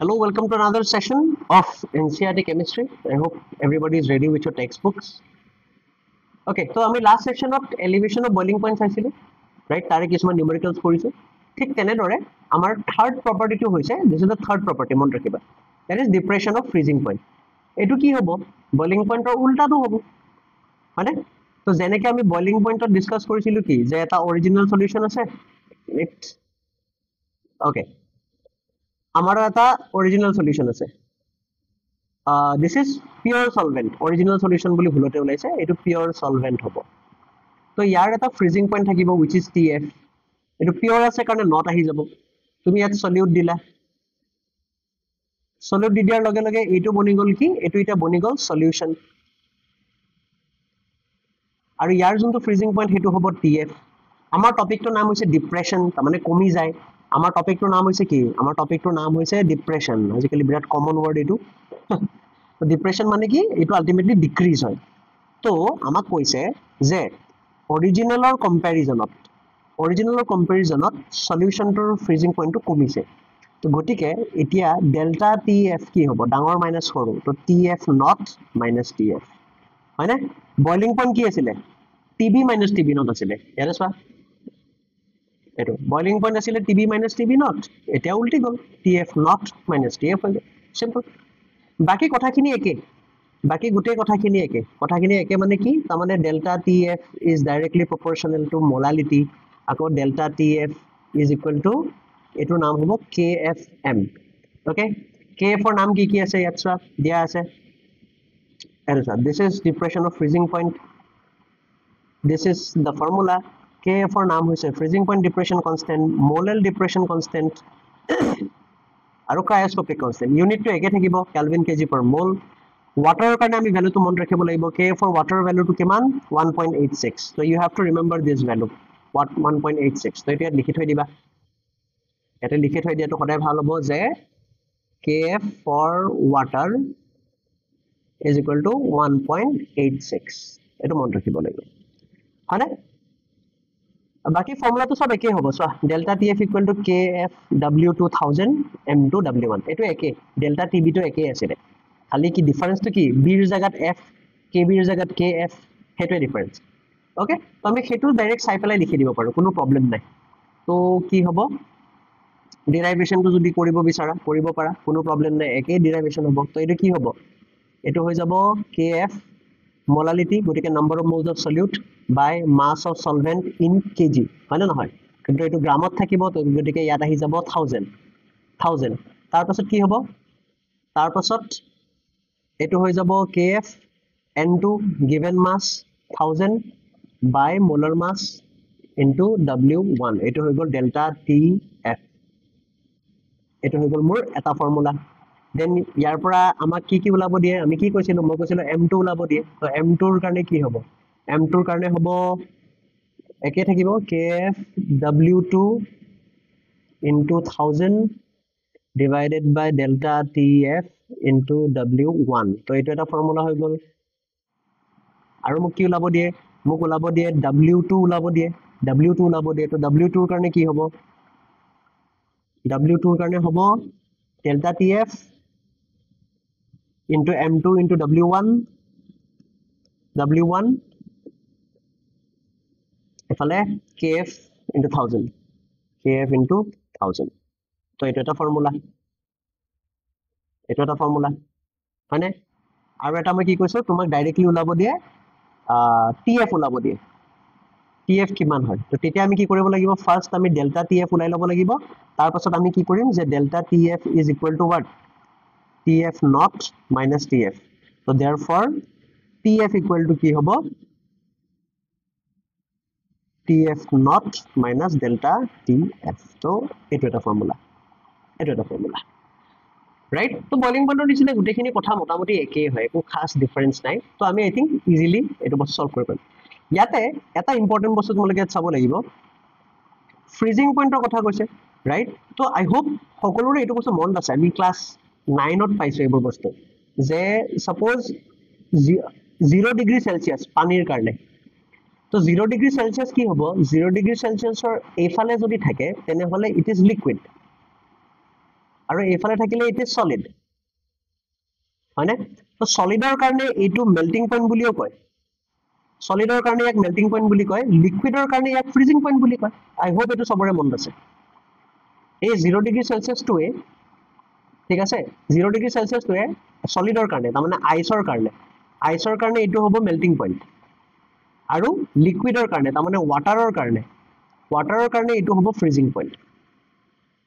Hello, welcome to another session of NCERT Chemistry. I hope everybody is ready with your textbooks. Okay, so I mean last section of elevation of boiling point চাইছিলো, right? তাৰে কিছুমান numericals কৰিছো। ঠিক তেনেদৰে আমাৰ third property টো হৈছে, this is the third property মন ৰাখিবা। That is depression of freezing point. এটো কি হ'ব? Boiling point ৰ উল্টাটো হ'ব। মানে তো যেনেকৈ আমি boiling point ত ডিসকাস কৰিছিলো কি যে এটা original solution আছে। Okay. আমাৰো এটা original solution আছে। This is pure solvent. Original solution বুলি ভুলতে ওলাইছে, এটো pure solvent হ'ব। তো ইয়াৰ এটা freezing point থাকিব which is TF. এটো pure আছে কাৰণে not আহি যাব। তুমি ইয়াত solute দিলা। Solute দি দিয়াৰ লগে লগে এইটো বনি গ'ল কি? এইটো এটা বনি গ'ল solution। আৰু ইয়াৰ যোনটো freezing point হেতু হ'ব TF। আমাৰ টপিকটোৰ নাম হৈছে depression, তাৰমানে কমি যায়। আমাৰ টপিকটোৰ নাম হৈছে কি? আমাৰ টপিকটোৰ নাম হৈছে depression। আজিকালি বিৰাট কমন ৱৰ্ড এইটো। তো ডিপ্ৰেশন মানে কি? এইটো আলটিমেটলি ডিক্ৰিজ হয়। তো আমাক কৈছে যে অৰিজিনেলৰ কম্পেৰিজনত সলিউশনটোৰ ফ্ৰিজিং পইণ্টটো কমিছে। তো গতিকে এতিয়া ডেল্টা টিএফ কি হ'ব? ডাঙৰ মাইনাস সৰু। তো টিএফ নট মাইনাস টিএফ হয়নে? বইলিং পইণ্ট কি আছিলে? টিবি মাইনাস টিবি নট আছিলে। ইয়াৰে চোৱা এইটো বইলিং পইণ্ট আছিলে টিবি মাইনাস টিবি নট, এতিয়া উল্টি গ'ল টিএফ নট মাইনাস টিএফ হৈ গ'ল। সিম্পল। বাকি কথাখিনি একে, বাকি গোটেই কথাখিনি একে মানে কি? তাৰমানে delta TF is directly proportional to molality. আকৌ delta TF is equal to এইটোৰ নাম হ'ব K F M. Okay, K এফৰ নাম কি কি আছে ইয়াত চোৱা দিয়া আছে। এইটো চোৱা, this is depression of freezing point, this is the formula. K এফৰ নাম হৈছে freezing point depression constant, molal depression constant আৰু ক্ৰায়োস্কোপিক কনষ্টেণ্ট। ইউনিটটো একে থাকিব, কেলভিন কেজি পাৰ মোল। ওয়াটাৰৰ কাৰণে আমি ভ্যালুটো মন ৰাখিব লাগিব। কে ফৰ ওয়াটাৰৰ ভ্যালুটো কিমান? 1.86। so you have to remember this value, what 1.86। তো এটা লিখি থৈ দিবা, এটা লিখি থৈ দিয়াটো সদায় ভাল হ'ব যে K for water is equal to 1.86। এইটো মন ৰাখিব লাগিব হয়নে? বাকি ফৰ্মুলাটো সব একে হ'ব। চোৱা delta TF equal to K F W 2000 M2 W1। এইটো একে, ডেল্টা টিবিটো একে আছিলে, খালি কি ডিফাৰেন্সটো কি? বিৰ জায়গাত এফ, কে বিৰ জায়গাত কে এফ, সেইটোৱে ডিফাৰেন্স। ওকে, তো আমি সেইটো ডাইৰেক্ট চাই পেলাই লিখি দিব পাৰো, কোনো প্ৰব্লেম নাই। তো কি হ'ব? ডিৰাইভেশ্যনটো যদি কৰিব বিচাৰা কৰিব পাৰা, কোনো প্ৰব্লেম নাই, একে ডিৰাইভেশ্যন হ'ব। তো এইটো কি হ'ব? এইটো হৈ যাব কে এফ মোলালিটি, গতিকে number of moles of solute by mass of solvent in KG, হয় নে নহয়? কিন্তু এইটো গ্ৰামত থাকিব, তো গতিকে ইয়াত আহি যাব 1000। তাৰপাছত কি হ'ব? তাৰপাছত এইটো হৈ যাব K F N2 given mass 1000 by molar mass into W1। এইটো হৈ গ'ল ডেল্টা টি এফ। এইটো হৈ গ'ল মোৰ এটা ফৰ্মুলা। দেন ইয়াৰ পৰা আমাক কি ওলাব দিয়ে? আমি কি কৈছিলো? মই কৈছিলো M2 ওলাব দিয়ে। তো M2ৰ কাৰণে কি হ'ব? M2ৰ কাৰণে হ'ব একে থাকিব, K F W2 into 1000 divided by delta TF into W1। তো এইটো এটা ফৰ্মুলা হৈ গ'ল। আৰু মোক কি ওলাব দিয়ে? মোক ওলাব দিয়ে W2 ওলাব দিয়ে, W2 ওলাব দিয়ে। তো W2ৰ কাৰণে কি হ'ব? W2ৰ কাৰণে হ'ব delta TF into M2 into W1 এফালে KF into 1000, KF into 1000। তো এইটো এটা ফৰ্মুলা, হয়নে? আৰু এটা মই কি কৈছো, তোমাক ডাইৰেক্টলি ওলাব দিয়ে TF ওলাব দিয়ে। TF কিমান হয়? তো তেতিয়া আমি কি কৰিব লাগিব? ফাৰ্ষ্ট আমি ডেল্টা TF ওলাই ল'ব লাগিব। তাৰপাছত আমি কি কৰিম যে delta TF is equal to what? TF not minus TF। so therefore TF equal to কি হ'ব? TF not minus delta TF। তো এইটো এটা ফৰ্মুলা, ৰাইট? তো বইলিং পইণ্টৰ নিচিনা গোটেইখিনি কথা মোটামুটি একেই হয়, একো খাস ডিফাৰেন্স নাই। তো আমি আই থিংক ইজিলি এইটো বস্তু সলভ কৰিব পাৰিম। ইয়াতে এটা ইম্পৰ্টেণ্ট বস্তু তোমালোকে ইয়াত চাব লাগিব, ফ্ৰিজিং পইণ্টৰ কথা কৈছে, ৰাইট? তো আই হোপ সকলোৰে এইটো বস্তু মনত আছে, আমি ক্লাছ 9ত পাইছো এইবোৰ বস্তু, যে ছাপোজ 0 ডিগ্ৰী চেলচিয়াছ পানীৰ কাৰণে। তো 0 ডিগ্ৰী চেলচিয়াছ কি হ'ব? 0 ডিগ্ৰী চেলচিয়াছৰ এইফালে যদি থাকে তেনেহ'লে ইট ইজ লিকুইড, আৰু এইফালে থাকিলে ইট ইজ সলিড হয়নে তো সলিডৰ কাৰণে এইটো মেল্টিং পইণ্ট বুলিও কয় সলিডৰ কাৰণে ইয়াক মেল্টিং পইণ্ট বুলি কয় লিকুইডৰ কাৰণে ইয়াক ফ্ৰিজিং পইণ্ট বুলি কয় আই হোপ এইটো সবৰে মনত আছে এই 0 ডিগ্ৰী সেলসিয়াস টোৱে ঠিক আছে 0 ডিগ্ৰী সেলসিয়াস টোৱে সলিডৰ কাৰণে তাৰমানে আইসৰ কাৰণে এইটো হ'ব মেল্টিং পইণ্ট আৰু লিকুইডৰ কাৰণে তাৰমানে ওয়াটাৰৰ কাৰণে এইটো হ'ব freezing point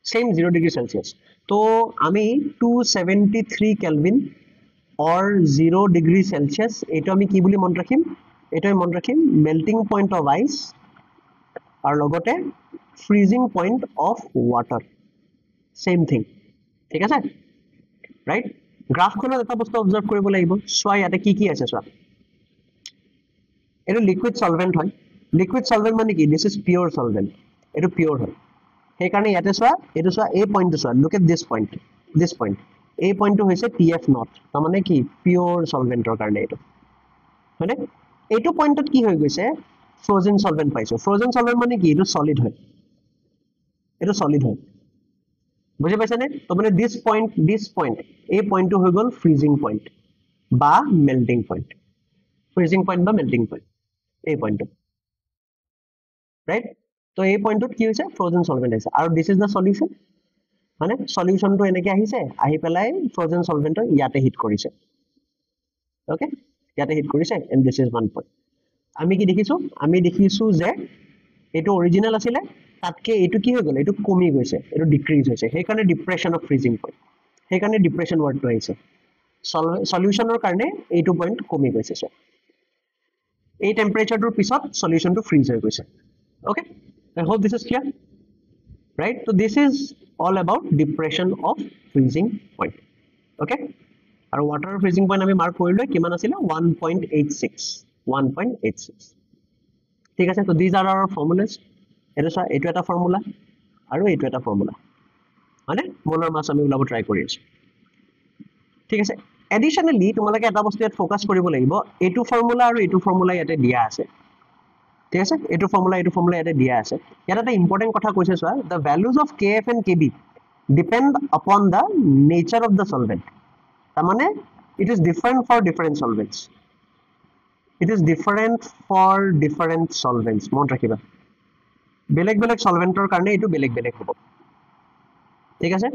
same 0 degree Celsius তো আমি 273 কেলভিন or 0 degree Celsius এইটো আমি কি বুলি মন ৰাখিম melting point of ice আৰু লগতে freezing point of water same thing ঠিক আছে right গ্ৰাফখনত এটা বস্তু অবজাৰ্ভ কৰিব লাগিব সোৱা ইয়াতে কি আছে সোৱা এটো লিকুইড সলভেন্ট হয় লিকুইড সলভেন্ট মানে কি দিস ইজ পিওর সলভেন্ট এটো পিওর হয় সেই কাৰণে ইয়াতে সোৱা এটো সোৱা এই পইণ্টটো সোৱা লুক এট this point এই পইণ্টটো হৈছে TF নট তাৰমানে কি পিওৰ সলভেন্টৰ কাৰণে এটো হয়নে এইটো পইণ্টত কি হৈ গৈছে ফ্ৰোজেন সলভেন্ট পাইছো ফ্ৰোজেন সলভেন্ট মানে কি এটো সলিড হয় বুজি পাইছে নে তো মানে this point এই পইণ্টটো হৈ গল ফ্ৰিজিং পইণ্ট বা মেল্টিং পইণ্ট এই পইণ্টটো ৰাইট তো এই পইণ্টত কি হৈছে ফ্ৰোজেন সলভেন্ট আছে আৰু দিস ইজ দা সলিউশন মানে সলিউশনটো এনেকৈ আহিছে আহি পেলাই ফ্ৰোজেন সলভেন্টৰ ইয়াতে হিট কৰিছে ওকে ইয়াতে হিট কৰিছে and this is one point আমি কি দেখিছো যে এটো অৰিজিনাল আছিল তাতকে এটো কি হৈ গল এটো কমি গৈছে এটো ডিক্ৰিজ হৈছে সেই কাৰণে ডিপ্ৰেছন অফ ফ্ৰিজিং পইণ্ট সেই কাৰণে ডিপ্ৰেছন ওয়াৰ্ডটো আহিছে সলিউশনৰ কাৰণে এইটো পইণ্ট কমি গৈছে সো এই টেম্পাৰেচাৰটোৰ পিছত সলিউশনটো ফ্ৰিজ হৈ গৈছে okay I hope this is clear right so this is all about depression of freezing point okay আৰু water freezing point আমি মাৰ্ক কৰিলো কিমান আছিল 1.86 ঠিক আছে so these are our formulas এটো এটা ফৰ্মুলা আৰু এইটো এটা ফৰ্মুলা মানে মোলাৰ মাছ আমি উলাব ট্ৰাই কৰি আছো ঠিক আছে এডিশনালি তোমালোকে এটা বস্তু ইয়াত ফোকাস কৰিব লাগিব এইটো ফৰ্মুলা আৰু এইটো ফৰ্মুলা ইয়াতে দিয়া আছে ঠিক আছে এইটো ফৰ্মুলা ইয়াতে দিয়া আছে ইয়াত এটা ইম্পৰ্টেন্ট কথা কৈছে সোৱা the values of kf and kb depend upon the nature of the solvent তাৰমানে it is different for different solvents মন ৰাখিবা বেলেগ সলভেন্টৰ কাৰণে এইটো বেলেগ হ'ব ঠিক আছে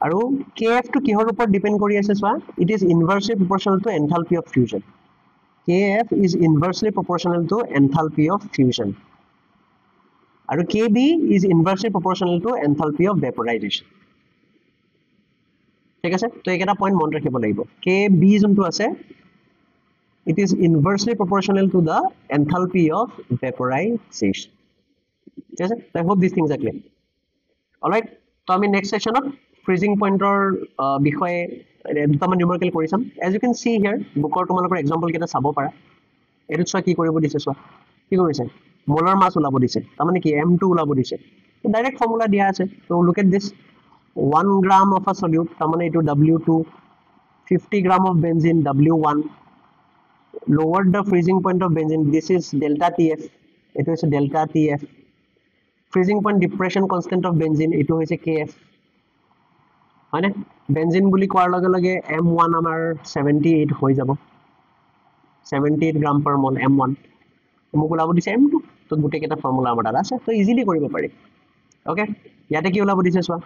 আৰু kf টো কিহৰ ওপৰত ডিপেন্ড কৰি আছে সোৱা it is inversely proportional to enthalpy of fusion kf is inversely proportional to enthalpy of fusion and kb is inversely proportional to enthalpy of vaporization ঠিক আছে তো এটা পয়েন্ট মন ৰাখিব লাগিব kb যোনটো আছে it is inversely proportional to the enthalpy of vaporization ঠিক আছে I hope these things are clear all right তো আমি next sessionত freezing pointer বিষয়ে দুটামান নিউমেৰিকেল কৰি চাম as you can see here বুকৰ তোমালোকৰ এক্সাম্পল কেটা চাব পাৰা এটো চোৱা কি কৰিব দিছে চোৱা কি কৰিছে মোলাৰ মাছ উলাব দিছে তাৰমানে কি m2 উলাব দিছে তো ডাইৰেক্ট ফৰ্মুলা দিয়া আছে তো look at this 1 gram of a solute তাৰমানে এটো w2 50 gram of benzene w1 lowered the freezing point of benzene this is delta tf এটো হৈছে delta tf freezing point depression constant of benzene এটো হৈছে kf হয়নে benzene বুলি কোৱাৰ লগে লগে m1 আমাৰ 78 হৈ যাব 78 গ্রাম per mol m1 মোক ওলাব দিছে m2 তো গুটে কেটা ফৰ্মুলা আমাৰ আছে তো ইজিলি কৰিব পাৰি ওকে ইয়াতে কি ওলাব দিছে সোৱা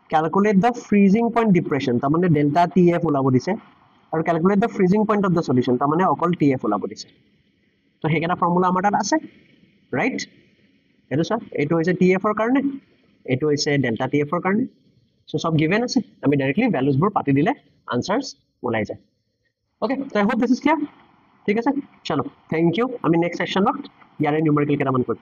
calculate the freezing point depression তাৰমানে delta tf ওলাব দিছে আৰু calculate the freezing point of the solution তাৰমানে অকল tf ওলাব দিছে তো হেকেটা ফৰ্মুলা আমাৰ আছে ৰাইট এটো স্যাৰ এটো হৈছে tf ৰ কাৰণে এটো হৈছে delta tf ৰ কাৰণে so সব given আছে আমি ডাইৰেক্টলি ভ্যালুজ বোৰ পাতি দিলে আনসারস ওলাই যায় okay so I hope this is clear ঠিক আছে চলো থ্যাংক ইউ আমি নেক্সট সেশনত ইয়াৰে নিউমেৰিকেল কেটামান কৰিম